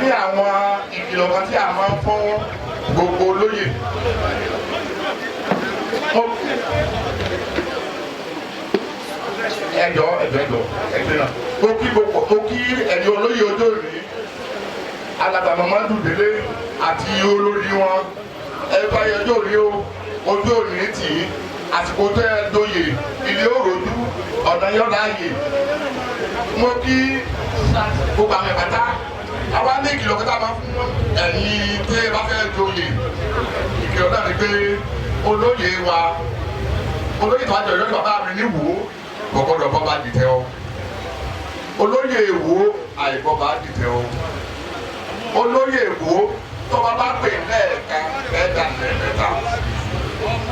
ní àwọn ìkìlọ̀ kan tí a máa ń fún gbogbo olóyè. ẹjọ́ náà ó kí ẹni olóyè ojú òní alàgbà Mamadu Délé àti olórí wọn ẹgbẹ́ ayẹyẹ ojú òní tì í àsìkò tẹ́ ẹ dóye ilé òròjú ọ̀nà yọ̀ọ̀dà ààyè mo kí gbogbo àmì bàtà àwa ní ìkìlọ̀ kí tá a máa fún ẹ̀yin tí ẹ bá fẹ́ dóye ìkìlọ̀ náà ni pé olóyè wa olóyè tó wá jọ ìjọba bàbá mi ní Ìwó gbọ́dọ̀ bọ́ bá dìtẹ̀ o olóyè Ìwó àìbọ́ bá dìtẹ̀ o olóyè Ìwó tọ́ba bá pè lẹ́ẹ̀kan ẹ̀dá lẹ́ẹ̀mẹ́ta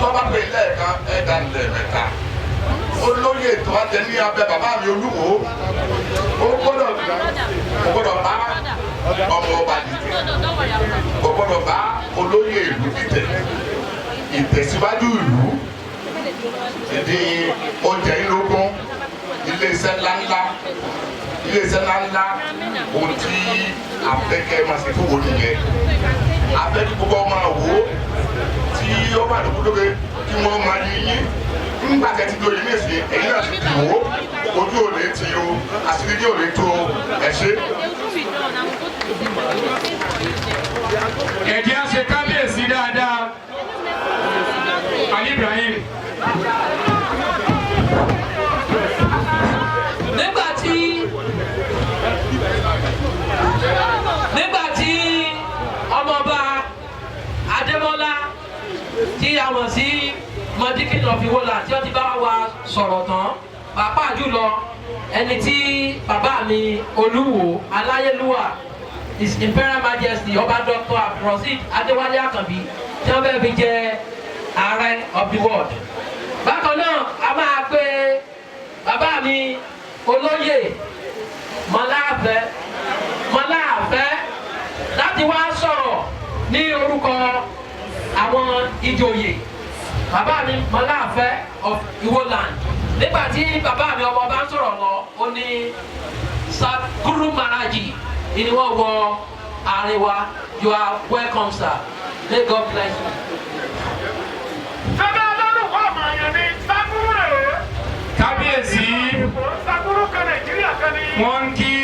tọ́ba pè lẹ́ẹ̀kan ẹ̀dá lẹ́ẹ̀mẹ́ta olóyè tó wá jẹ ní abẹ́ bàbá mi Olúwo ó gbọ́dọ̀ bá ọmọ ọba dìtẹ̀ ó gbọ́dọ̀ bá olóyè ìlú dìtẹ̀ ìtẹ̀síwájú ìlú ìdí oúnjẹ ìlógún iléeṣẹ́ ńláńlá ohun tí afẹ́kẹ́ máa ṣe fún wọn nìyẹn afẹ́kẹ́ gbogbo ọmọ àwò tí ó wà ní kúndókè kí wọ́n máa yí yín nígbà tẹ́tí tó yí nìsí ẹ̀yìn náà ti dì wó ojú ò lè ti o àṣírí ò lè tó ẹ̀ ṣe. ẹ̀jẹ̀ á ṣe kábíyèsí dáadáa Ali Ibrahim. nígbà tí ọmọọba Adémọ́lá tí a mọ̀ sí Mọ̀díkìn of Ìwòland tí wọ́n ti bá wa sọ̀rọ̀ tán pàápàá jùlọ ẹni tí bàbá mi Olúwo Aláyélúwà His Imperial Majesty ọba Dr. Abdulrasheed Adéwálé Àkànbí tí wọ́n bẹ́ẹ̀ fi jẹ ààrẹ of the world. bákan náà a máa pe bàbá mi olóyè Mọ́láàfẹ́ láti wá sọ̀rọ̀ ní orúkọ àwọn ìjòyè bàbá mi Mọ́láàfẹ́ of Ìwòland. nígbà tí bàbá mi ọmọ bá ń sọ̀rọ̀ lọ ó ní Sakuru Maraji ni wọ́n wọ àárín wa. You are welcome, sir. May God bless you. kábíyèsí wọ́n kí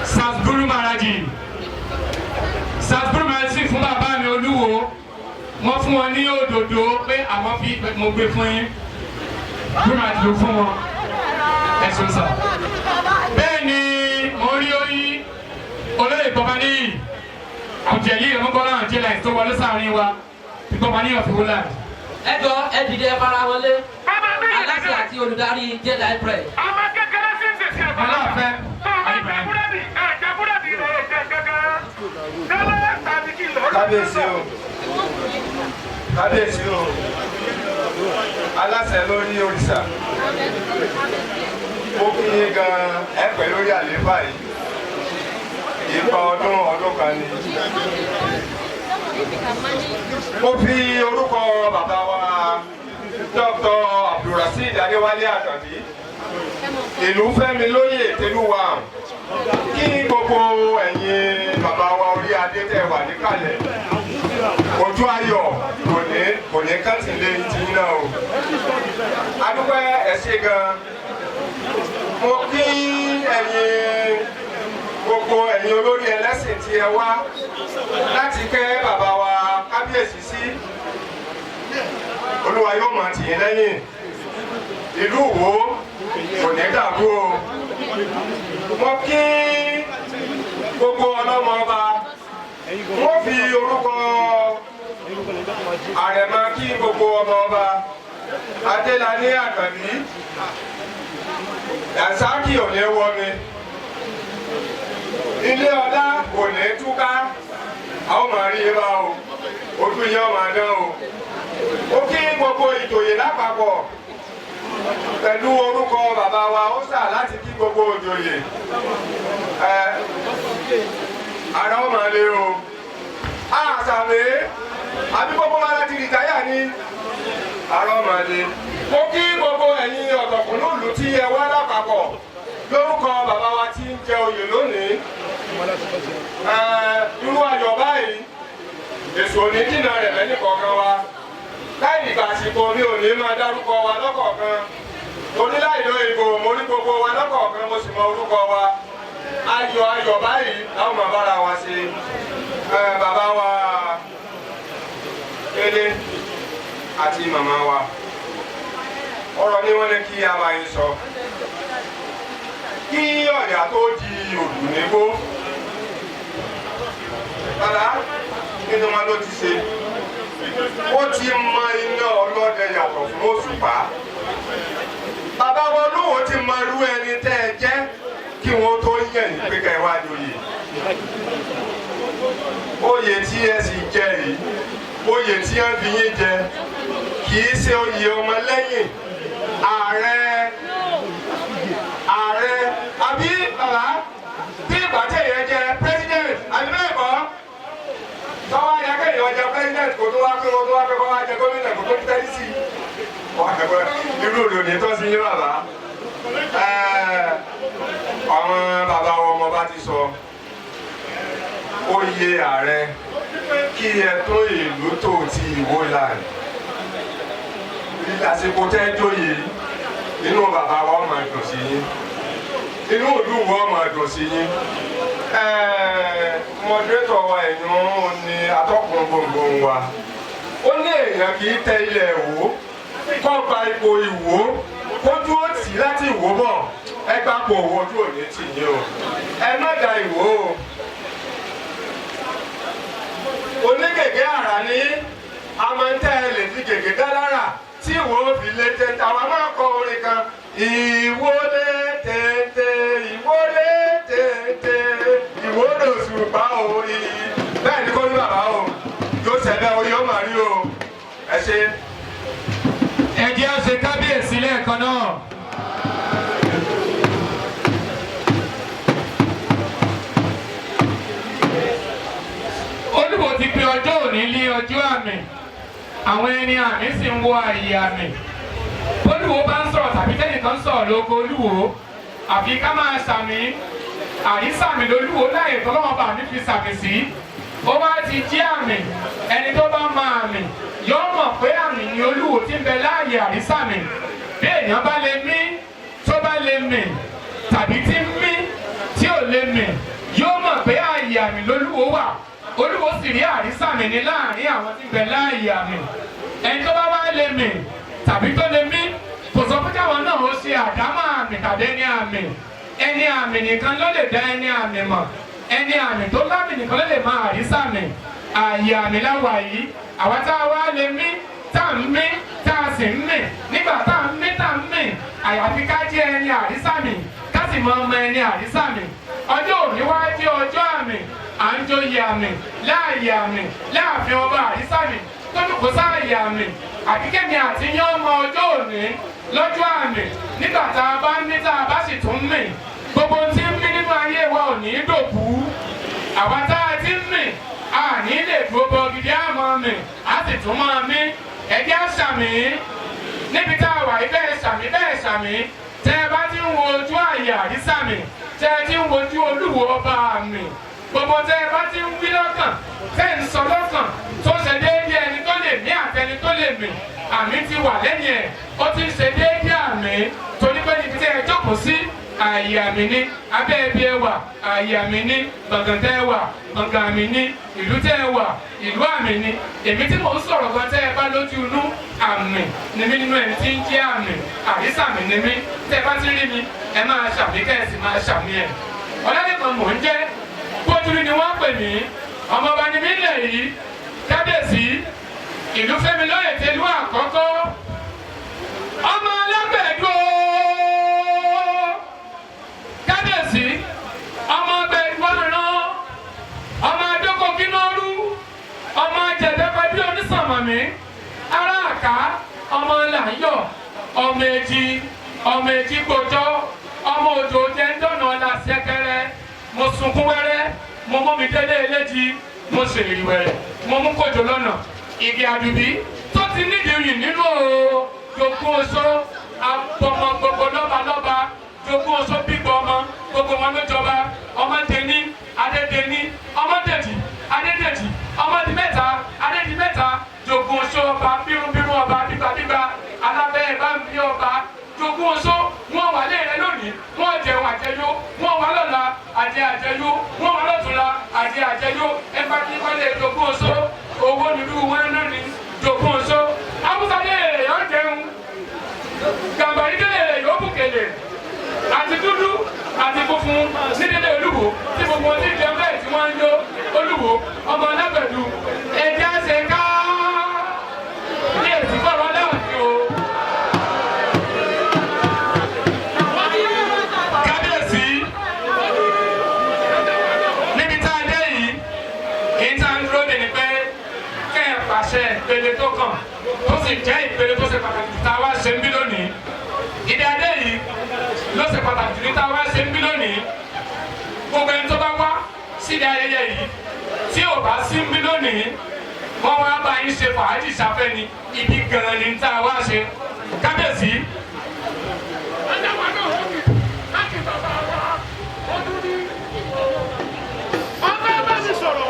Sakuru Maraji fún bàbá mi Olúwo wọ́n fún wọn ní òdòdó pé àwọn fi mo gbé fún yín Sakuru Maraji ló fún wọn ẹ̀sùn sà. bẹ́ẹ̀ ni mo rí orí olóyè Gbọ̀bánìyí àwùjẹ yìí ìrànlọ́gbọ́n náà jẹ́ láì tó wọlé sáàrin wa Gbọ̀bánìyí of Ìwòland. ẹ jọ ẹ dìde ẹ fara wọlé aláṣẹ àti olùdarí J-Light Press. ọmọ kékeré sí ń sèse ẹ̀fọ́ Aláàfẹ́ kábíyèsí o aláṣẹ lórí òrìṣà ó kí yín gan ẹ pẹ́ lórí àlééfà yìí ìgbà ọdún kan ni. mo fi orúkọ bàbá wa Dr. Abdulrasheed Adéwálé Àkànbí ìlú fẹ́mi lóyè tẹlúwa kí gbogbo ẹ̀yin bàbá wa orí adé tẹ́ wà níkàlẹ̀ ojú ayọ̀ kò ní kántì lé ti náà o adúpẹ́ ẹ ṣé gan mo kí ẹ̀yin gbogbo ẹ̀yin olórí ẹlẹ́sìn tí ẹ wá láti kẹ́ bàbá wa kábíyèsí sí Olúwa yóò máa tì yín lẹ́yìn ìlú Ìwó kò ní dàrú o mo kí gbogbo ọlọ́mọ ọba wọ́n fi orúkọ àrẹ̀mọ kí gbogbo ọmọ ọba Adélàní Àkànbí Dànsákì ò ní wọ mi ilé ọlá kò ní túká a ó máa rí i bá o ojú yẹn máa dán o ó kí gbogbo ìjòyè lápapọ̀ pẹ̀lú orúkọ bàbá wa ó sà láti kí gbogbo ìjòyè ara ó máa lé o àṣàwé àbí gbogbo wa láti rìtáyà ní ara ó máa lé ó kí gbogbo ẹ̀yin ọ̀tọ̀kùnlúùlù tí ẹ wá lápapọ̀ lórúkọ bàbá wa tí ń jẹ oyè lónìí irú ayọ̀ báyìí èso òní dínà rẹ̀ lẹ́yìn kọ̀ọ̀kan wa láì ìgbà àsìkò mi ò ní máa dárúkọ wa lọ́kọ̀ọ̀kan torí láì lo ìbò mo rí gbogbo wa lọ́kọ̀ọ̀kan mo sì mọ orúkọ wa ayọ̀ báyìí láwọn máa bára wa ṣe bàbá wa Délé àti màmá wa ọ̀rọ̀ ni wọ́n ní kí a máa ń sọ kí ọ̀yà tó di òdù nígbó bàbá nínú wọn ló ti ṣe ó ti mọ iná ọlọ́dẹ yàtọ̀ fún òṣùpá bàbá wọn lóhùn ti mọ irú ẹni tẹ́ ẹ jẹ́ kí wọ́n tó yẹ̀ ní pé ká ẹ wá lóye oyè tí ẹ sì jẹ yìí oyè tí ẹ fi yín jẹ kì í ṣe oyè ọmọlẹ́yìn ààrẹ àbí bàbá bí ìgbà tí èèyàn jẹ president àbí bẹ́ẹ̀ kọ́ tọ́wọ́ ayé kéèyàn jẹ president kò tó wá pé wọ́n tó wá pé kọ́ wá jẹ gómìnà kò tó ti tẹ́lí sí i irú òdòdó tó sí yín bàbá àwọn bàbá ọmọ bá ti sọ oyè ààrẹ kí ẹ tó ìlú tó ti Ìwó Land àsìkò tẹ́ jóyè inú bàbá wa máa dùn sí yín inú ìlú wa máa dùn sí yín mọdúrétọ̀ wa ẹ̀yún ni atọ́kùn gbòǹgbò wa ó ní èèyàn kì í tẹ ilẹ̀ Ìwó kọ́ gba ipò Ìwó kó dúró tì láti Ìwó bọ̀ ẹ gbà pò owó ojú òní tì yín o ẹ má da Ìwó o onígègé àrà ní amọ̀ntẹ́ lè fi gègé dá lára tí Ìwó fi lé téńté àwọn máa kọ orin kan Ìwó lé téńté Ìwó lé téńté Ìwó lòṣùpá orí bẹ́ẹ̀ ni kò ní bàbá o yóò ṣẹlẹ̀ o yóò máa rí o ẹ ṣe. ẹ jẹ́ á ṣe kábíyèsí lẹ́ẹ̀kan náà. Olúwo ti pe ọjọ́ òní lé ọjọ́ àmì àwọn ẹni àmì sì ń wo àyè àmì Olúwo bá ń sọ̀rọ̀ tàbí tẹ́nìkan sọ̀rọ̀ lóko Olúwo àfi ká máa ṣàmì àrísàmì lolúwo láyè tọ́lọ́wọ́n bá mi fi ṣàmì sí ó wá ti jí àmì ẹni tó bá máa àmì yóò mọ̀ pé àmì ni Olúwo ti ń bẹ láàyè àrísàmì bí èèyàn bá lè mí tó bá lè mì tàbí tí ń mí tí ò lè mì yóò mọ̀ pé àyè àmì lolúwo wà Olúwo sì rí àrísàmì ní láàrin àwọn tí ń bẹ láàyè àmì ẹni tó bá wá lè mì tàbí tó lè mí kò sọ pé káwọn náà ó ṣe àdámọ̀ àmì tàbí ẹni àmì nìkan ló lè dá ẹni àmì mọ̀ ẹni àmì tó lámì nìkan ló lè máa àrísàmì àyè àmì láwà yìí àwa tá a wá lè mí tá a ń mí tá a sì ń mì nígbà tá a ń mí tá a ń mì àyàfi ká jẹ́ ẹni àrísàmì ká sì mọ ọmọ ẹni àrísàmì ọjọ́ òní wá jẹ́ ọjọ́ àmì à ń joyè àmì láàyè àmì láàfin ọba àrísàmì tó dùkú sáàyè àmì àkíkẹ́mi àti yán ọmọ ọjọ́ òní lọ́jọ́ àmì nígbà tá a bá ń mí tá a bá sì tún mì gbogbo tí ń mí nínú ayé wa ò ní dòkú àwa tá a ti ń mì a ní lè dúró bọ gidi àmọ́ mì a sì tún máa mí ẹ̀jẹ̀ àṣàmì níbi tá a wà yìí bẹ́ẹ̀ ṣàmì tẹ́ ẹ bá ti ń wo ojú àyè àrísàmì tẹ́ ẹ ti ń wojú Olúwo ọba àmì gbogbo tẹ́ ẹ bá ti ń wí lọ́kàn tẹ́ ẹ ń sọ lọ́kàn tó ṣe déédéé ẹni tó lè mí àtẹni tó lè mì àmì ti wà lẹ́yìn ẹ̀ ó ti ń ṣe déédéé àmì torí pé níbi tí ẹ jókòó sí àyè àmì ní abẹ́ ẹbí ẹ wà àyè àmì ní gbọ̀ngàn tẹ́ ẹ wà gbọ̀ngàn àmì ní ìlú tẹ́ ẹ wà ìlú àmì ní èmi tí mò ń sọ̀rọ̀ gan tẹ́ ẹ bá lójú inú àmì ni mí nínú ẹni tí ń jẹ́ àmì àrísàmì ni mí tẹ́ ẹ bá ti rí mi ẹ máa ṣàmì kẹ́ ẹ sì máa ṣàmì ẹ̀ Ọládìkan mò ń jẹ́ Bójúrí ni wọ́n pè mí ọmọọba ni mí lẹ̀ yìí kábíyèsí ìlú Fẹ́mi lóye tẹlú àkọ́kọ́ ọmọ alágbẹ̀dọ́ kábíyèsí ọmọ ọbẹ̀dọ́ rán ọmọ adókòkínọ́rú ọmọ ajẹ̀dẹ́pẹ́ bí onísànmọ̀mí ará àká ọmọ làyọ̀ ọmọ èjì gbòjọ́ ọmọ òjò jẹ́ ń dọ̀nà ọ̀la ṣẹ́kẹ́rẹ́ mo sunkún wẹ́rẹ́ mo mú mi délé eléjì mo ṣèlérí wẹ̀rẹ̀ mo mú kòjò lọ́nà igi àdùbí tó ti nídìí rìn nínú jogún oṣó abọmọ gbogbo lọ́balọ́ba jogún oṣó bígbọ ọmọ gbogbo wọn ló jọba ọmọ tẹni adédèní ọmọ dèjì adédèjì ọmọ di mẹ́ta adédi mẹ́ta jogun oṣó ọba bírúbírú ọba bíbábíbá alábẹ́ ẹ̀ bá ń bí ọba jogun oṣó wọn wà lẹ́rẹ̀ lónìí wọn jẹun àjẹyó wọn wà lọ́la àjẹyó wọn wà lọ́tùnla àjẹyó ẹ bá kí wọ́n lè jogun oṣó owó nílùú wọn náà ní jogun oṣó awúsá lè yọ jẹun gàmbàrí lè yọ bùkèlè àti dúdú àti funfun nídìílé olúwo tí gbogbo ọtí jẹun bẹ́ẹ̀ tí wọ́n ń yó olúwo ọmọ alágbẹ̀dù ẹ̀jẹ̀ àṣẹ ká ní èsì fọ̀rọ̀ lẹ́wọ̀n sí o. kábíyèsí níbi tá a dé yìí èyí tá a ń dúró dè ní pé kẹ́ ẹ̀ pàṣẹ ìpele tó kàn tó sì jẹ́ ìpele tó ṣe pàtàkì tá a wá ṣe ń bí lónìí ìdí adé yìí ló ṣe pàtàkì ní tá a wá ṣe ń bí lónìí gbogbo ẹni tó bá wá síbi ayẹyẹ yìí tí ò bá sí ń bí lónìí wọ́n wá bá yín ṣe fàájì sáfẹ́ ni ibi gan-an ni tá a wá ṣe kábíyèsí. ọbẹ̀ bá mi sọ̀rọ̀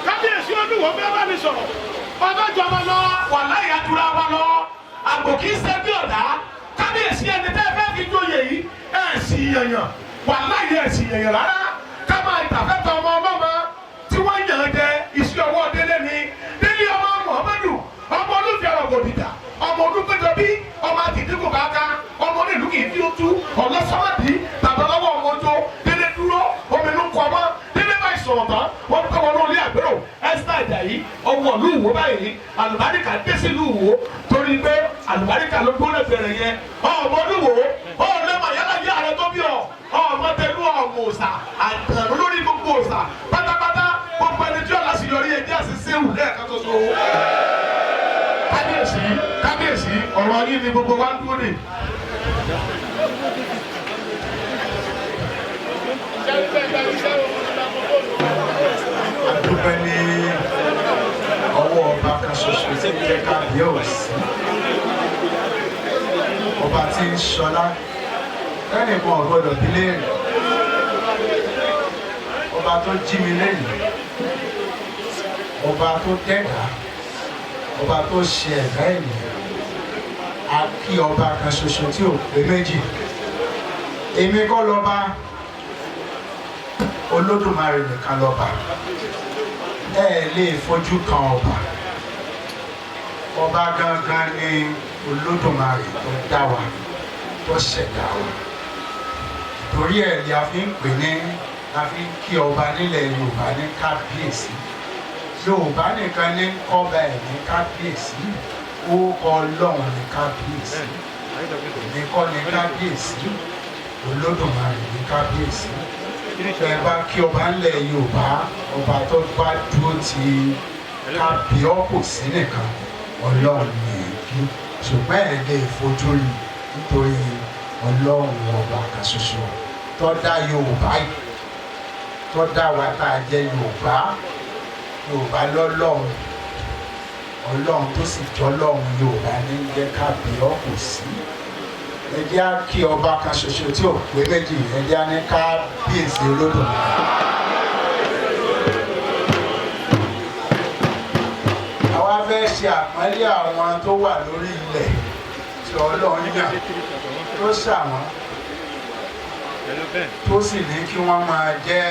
kábíyèsí olúwo bẹ́ẹ̀ bá mi sọ̀rọ̀ ọbẹ̀ jọba lọ. wàláhì àdúrà wa lọ àgbò kì í ṣe bí ọ̀dà kábíyèsí ẹni tẹ́ ẹ fẹ́ fi jóye yìí ẹ̀ sì yẹ̀yàn wàláhì ẹ̀ sì yẹ̀yàn rárá ká máa ìtàfẹ́tọ̀ ọmọ ọlọ́mọ tí wọ́n yàn jẹ iṣẹ́ ọwọ́ délé ni délé ọmọ muhammadu ọmọ olùfẹ́ ọ̀rọ̀ gòdìdà ọmọ olùgbẹ́jọbí ọmọ àtìdínkù bàákà ọmọ onílù kì í fi ojú ọlọ́sọ́mọ́dì tàbí ọlọ́wọ́ ọmọ ojú délé dúró ominú kọ́mọ́ délé bá ìsọ̀rọ̀ tán wọ́n kọ́ wọn lórí àgbérò ẹ́sítà ìdàyí ọwọ́ ìlú Ìwó báyìí àlùbáríkà dé sí ìlú Ìwó torí pé àlùbáríkà ló gbóná bẹ̀rẹ̀ yẹn ọmọ olúwo ọ̀ọ́lẹ́mọ̀ yálà yá rẹ tó bí ọ ọmọ tẹnu ọmọ òòsà àtàlù lórí gbogbo òòsà pátápátá gbogbo ẹni tí ọ̀la sì yọrí ẹjẹ́ àṣìṣe wù lẹ́ẹ̀kan tó so. kábíyèsí kábíyèsí ọ̀rọ̀ yìí ni gbogbo wa ń dúró dè. àdúpẹ́ ní ọwọ́ ọba kan ṣoṣo tí ń jẹ́ kábíyèsí ọba tí ń ṣọlá ẹnìkan ò gbọdọ̀ bí léèrè ọba tó jí mi lẹ́yìn ọba tó dẹ́dà ọba tó ṣe ẹ̀dá ènìyàn a kí ọba kan ṣoṣo tí ò pé méjì èmi kọ́ lọ́ba Olódùmarè nìkan lọ́ba ẹ lè fojú kan ọba ọba gangan ni Olódùmarè tó dá wa tó ṣẹ̀dá wa torí ẹ̀ ni a fi ń pè ní a fi ń kí ọba nílẹ̀ Yorùbá ní kábíyèsí Yorùbá nìkan ní kọ́ba ẹ̀ ní kábíyèsí ó kọ Ọlọ́run ní kábíyèsí èmi kọ́ ní kábíyèsí Olódùmarè ní kábíyèsí ẹ bá kí ọba ńlẹ̀ Yorùbá ọba tó bá dúró ti kábíọ́kùsí nìkan Ọlọ́run ní èyí ṣùgbọ́n ẹ̀ lè fojú rí nítorí Ọlọ́run ọba kan ṣoṣo tó dá Yorùbá yìí tó dá wa tá a jẹ́ Yorùbá lọ́lọ́run Ọlọ́run tó sì jọlọ́run Yorùbá ní jẹ́ kábíọ́kùsí ẹ jẹ́ á kí ọba kan ṣoṣo tí ò pé méjì ẹ jẹ́ á ní kábíyèsí Olódùmarè. àwa fẹ́ ṣe àpọ́nlé àwọn tó wà lórí ilẹ̀ tí Ọlọ́run yàn tó ṣàwọn tó sì ní kí wọ́n máa jẹ́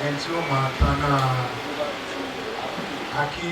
ẹni tí ó máa tanná akí.